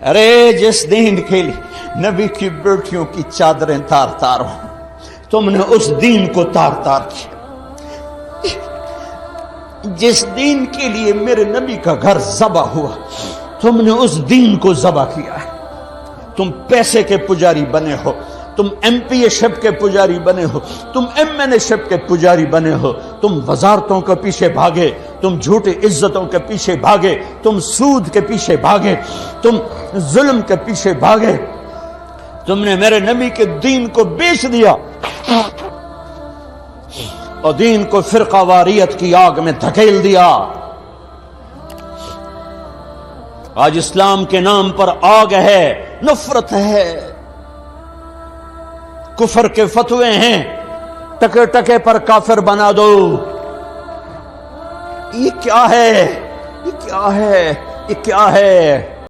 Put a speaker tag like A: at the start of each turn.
A: अरे जिस दीन के लिए नबी की बेटियों की चादरें तार तार हो, तुमने उस दीन को तार तार किया। जिस दीन के लिए मेरे नबी का घर ज़बा हुआ, तुमने उस दीन को ज़बा किया है। तुम पैसे के पुजारी बने हो, तुम एमपीएशिप के पुजारी बने हो, तुम एमएनएशिप के पुजारी बने हो, तुम वजारतों के पीछे भागे, तुम झूठी इज्जतों के पीछे भागे, तुम सूद के पीछे भागे, तुम जुल्म के पीछे भागे, तुमने मेरे नबी के दीन को बेच दिया और दीन को फिरकावारियत की आग में धकेल दिया। आज इस्लाम के नाम पर आग है, नफरत है, कुफर के फतवे हैं, टके टके पर काफिर बना दो। ये क्या है? ये क्या है? ये क्या है?